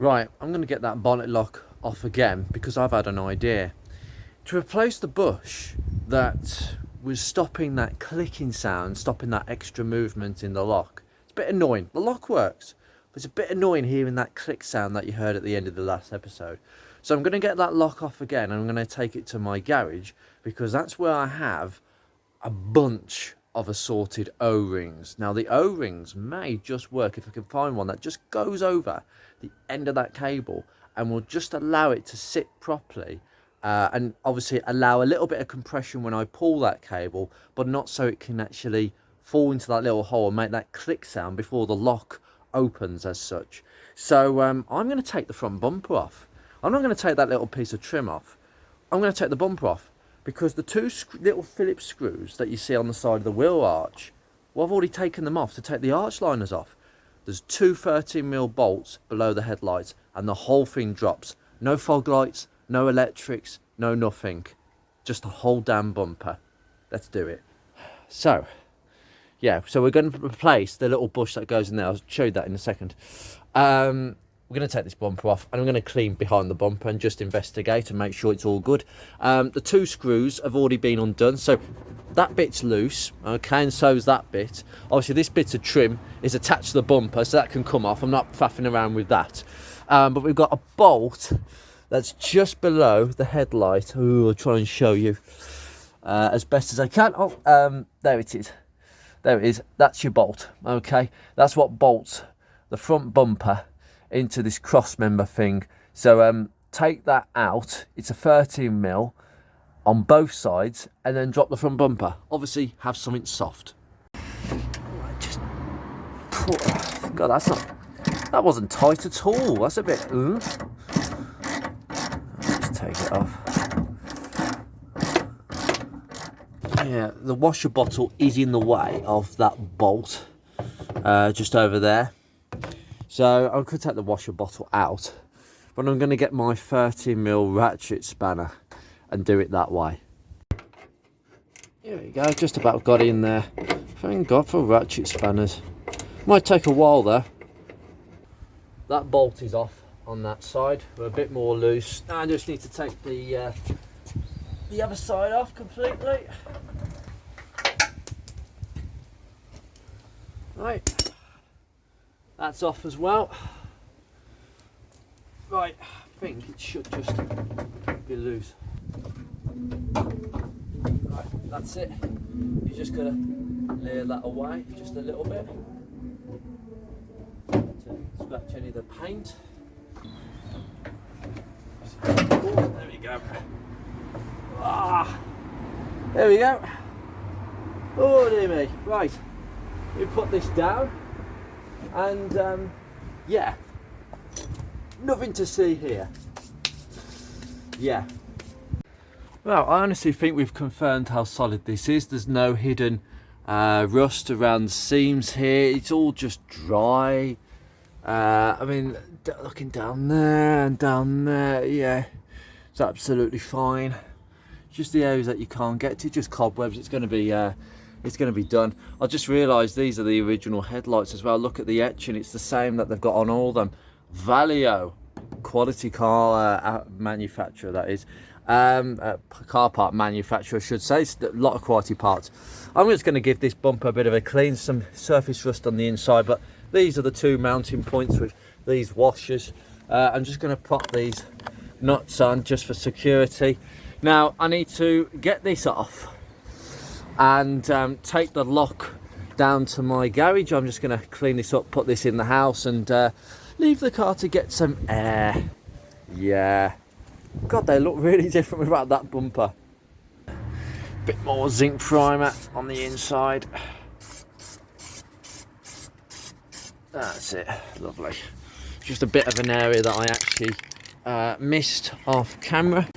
Right, I'm going to get that bonnet lock off again because I've had an idea. To replace the bush that was stopping that clicking sound, stopping that extra movement in the lock. It's a bit annoying. The lock works, but it's a bit annoying hearing that click sound that you heard at the end of the last episode. So I'm going to get that lock off again and I'm going to take it to my garage because that's where I have a bunch of assorted O-rings. Now the O-rings may just work if I can find one that just goes over the end of that cable and will just allow it to sit properly, and obviously allow a little bit of compression when I pull that cable, but not so it can actually fall into that little hole and make that click sound before the lock opens as such. So I'm going to take the front bumper off. I'm not going to take that little piece of trim off. I'm going to take the bumper off because the two little Phillips screws that you see on the side of the wheel arch, well, I've already taken them off to take the arch liners off. There's two 13mm bolts below the headlights and the whole thing drops. No fog lights, no electrics, no nothing. Just a whole damn bumper. Let's do it. So, yeah, so we're going to replace the little bush that goes in there. I'll show you that in a second. We're going to take this bumper off and I'm going to clean behind the bumper and just investigate and make sure it's all good. The two screws have already been undone, so that bit's loose, okay, and so is that bit. Obviously this bit of trim is attached to the bumper, so that can come off. I'm not faffing around with that. But we've got a bolt that's just below the headlight. Ooh, I'll try and show you as best as I can. Oh, there it is. There it is. That's your bolt, okay. That's what bolts the front bumper into this cross member thing. So take that out. It's a 13mm on both sides and then drop the front bumper. Obviously have something soft. Just pull. God, that wasn't tight at all. That's a bit just take it off. Yeah, the washer bottle is in the way of that bolt, just over there. So I could take the washer bottle out, but I'm going to get my 13mm ratchet spanner and do it that way. Here we go, just about got in there. Thank God for ratchet spanners. Might take a while though. That bolt is off on that side. We're a bit more loose. Now I just need to take the other side off completely. Right. That's off as well. Right, I think it should just be loose. Right, that's it. You're just gonna layer that away just a little bit to scratch any of the paint. Oh, there we go. There we go. Oh dear me. Right, we put this down. And yeah, nothing to see here. Yeah. Well, I honestly think we've confirmed how solid this is. There's no hidden rust around the seams here. It's all just dry. I mean, looking down there and down there, yeah, it's absolutely fine. Just the areas that you can't get to, just cobwebs. It's going to be done. I just realised these are the original headlights as well. Look at the etching, it's the same that they've got on all of them. Valeo, quality car manufacturer, that is. Car part manufacturer, I should say. It's a lot of quality parts. I'm just going to give this bumper a bit of a clean, some surface rust on the inside, but these are the two mounting points with these washers. I'm just going to pop these nuts on just for security. Now I need to get this off and take the lock down to my garage. I'm just going to clean this up, put this in the house and leave the car to get some air. Yeah, God, they look really different without that bumper. Bit more zinc primer on the inside. That's it, lovely. Just a bit of an area that I actually missed off camera.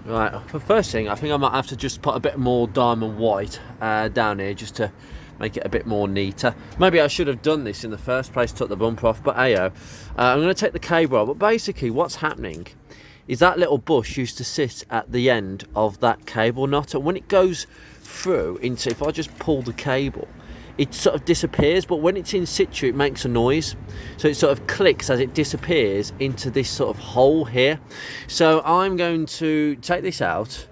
Right, for first thing, I think I might have to just put a bit more diamond white down here just to make it a bit more neater. Maybe I should have done this in the first place, took the bumper off, but ayo. I'm going to take the cable out, but basically what's happening is that little bush used to sit at the end of that cable knot, and when it goes through into, if I just pull the cable, it sort of disappears, but when it's in situ it makes a noise, so it sort of clicks as it disappears into this sort of hole here. So I'm going to take this out.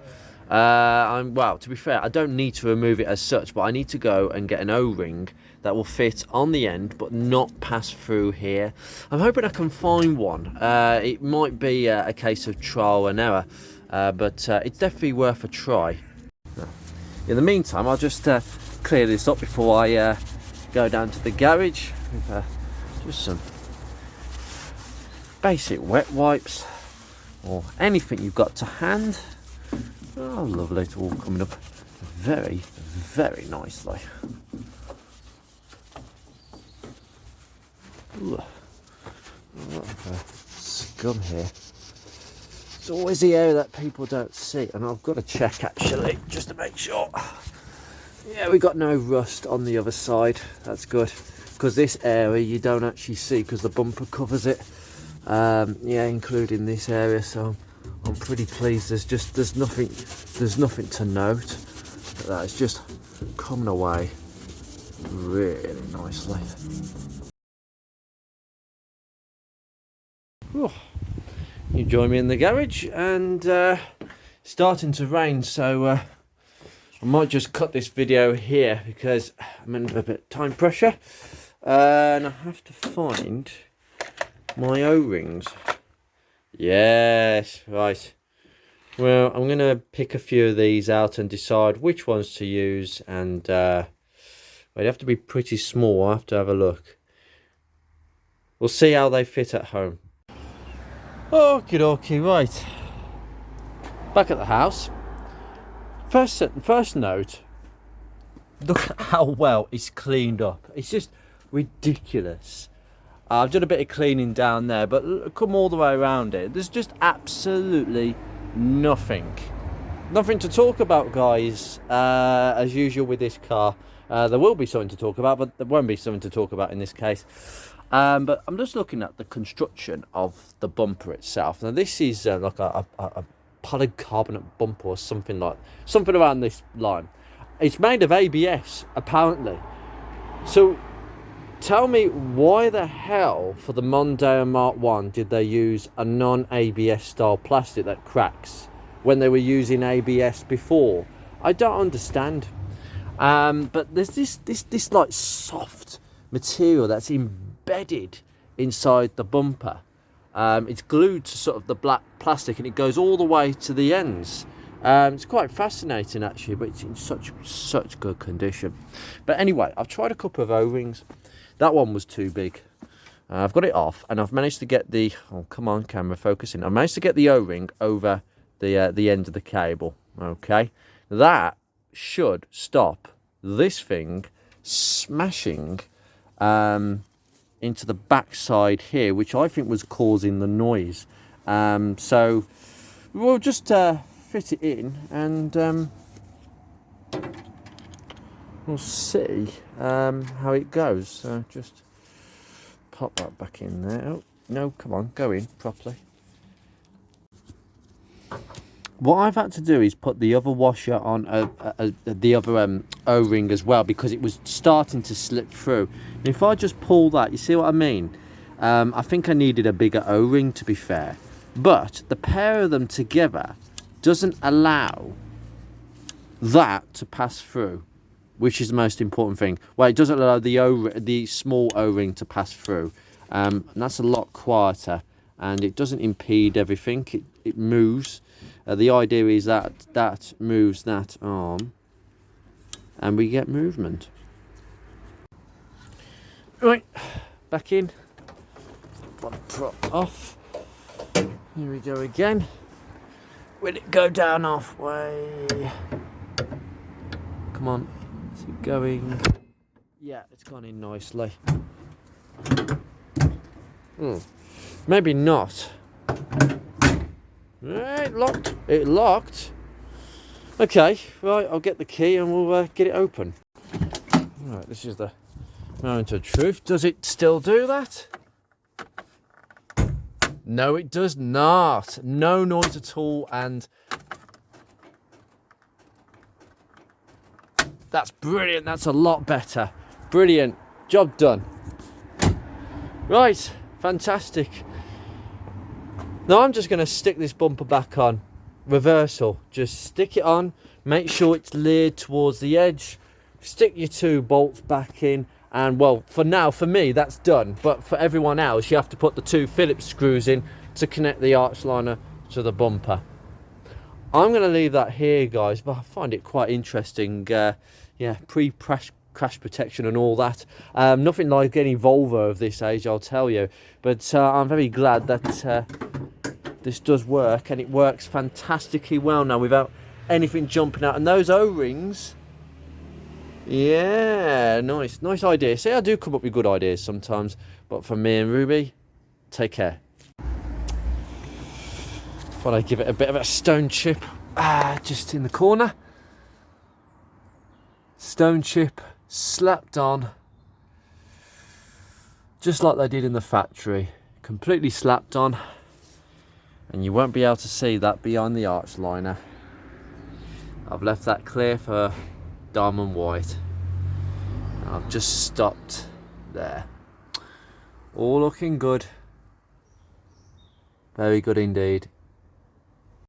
Well, to be fair, I don't need to remove it as such, but I need to go and get an O-ring that will fit on the end but not pass through here. I'm hoping I can find one. It might be a case of trial and error, but it's definitely worth a try. In the meantime, I'll just clear this up before I go down to the garage with just some basic wet wipes or anything you've got to hand. Oh, lovely, it's all coming up very, very nicely. Ooh, a lot of scum here. It's always the area that people don't see, and I've got to check actually just to make sure. Yeah, we got no rust on the other side. That's good, because this area you don't actually see because the bumper covers it. Yeah, including this area. So I'm pretty pleased. There's nothing to note. That it's just coming away really nicely. Ooh. You join me in the garage, and starting to rain, so I might just cut this video here because I'm under a bit of time pressure, and I have to find my O-rings. Yes, right. Well, I'm going to pick a few of these out and decide which ones to use, and they have to be pretty small. I have to have a look. We'll see how they fit at home. Okie dokie, right. Back at the house. First note, look at how well it's cleaned up. It's just ridiculous. I've done a bit of cleaning down there, but come all the way around it. There's just absolutely nothing to talk about, guys. As usual with this car, there will be something to talk about, but there won't be something to talk about in this case. But I'm just looking at the construction of the bumper itself. Now this is like a polycarbonate bumper or something around this line. It's made of ABS apparently. So tell me, why the hell for the Mondeo Mark 1 did they use a non-ABS style plastic that cracks when they were using ABS before? I don't understand. But there's this like soft material that's embedded inside the bumper. It's glued to sort of the black plastic, and it goes all the way to the ends. It's quite fascinating actually, but it's in such good condition. But anyway, I've tried a couple of O-rings. That one was too big. I've got it off, and I've managed to get the, oh come on camera, focusing. I managed to get the O-ring over the end of the cable. Okay, that should stop this thing smashing into the backside here, which I think was causing the noise. So we'll just fit it in, and we'll see how it goes. So just pop that back in there. Oh no, come on, go in properly. What I've had to do is put the other washer on the other O-ring as well, because it was starting to slip through. And if I just pull that, you see what I mean? I think I needed a bigger O-ring, to be fair. But the pair of them together doesn't allow that to pass through, which is the most important thing. Well, it doesn't allow the small O-ring to pass through. And that's a lot quieter, and it doesn't impede everything. It moves. The idea is that moves that arm, and we get movement. Right, back in. One prop off. Here we go again. Will it go down halfway? Come on, is it going? Yeah, it's gone in nicely. Maybe not. Right, locked. It locked. Okay, right, I'll get the key and we'll get it open. Right, this is the moment of truth. Does it still do that? No, it does not. No noise at all, and that's brilliant. That's a lot better. Brilliant, job done. Right, fantastic. Now I'm just going to stick this bumper back on. Reversal, just stick it on, make sure it's laid towards the edge, stick your 2 bolts back in, and well, for now, for me, that's done. But for everyone else, you have to put the 2 Phillips screws in to connect the arch liner to the bumper. I'm going to leave that here, guys, but I find it quite interesting. Yeah, pre-crash protection and all that. Nothing like any Volvo of this age, I'll tell you. But I'm very glad that this does work, and it works fantastically well now without anything jumping out. And those O-rings, yeah, nice idea. See, I do come up with good ideas sometimes, but for me and Ruby, take care. Thought I'd give it a bit of a stone chip, just in the corner. Stone chip slapped on, just like they did in the factory, completely slapped on, and you won't be able to see that behind the arch liner. I've left that clear for diamond white. I've just stopped there. All looking good, very good indeed.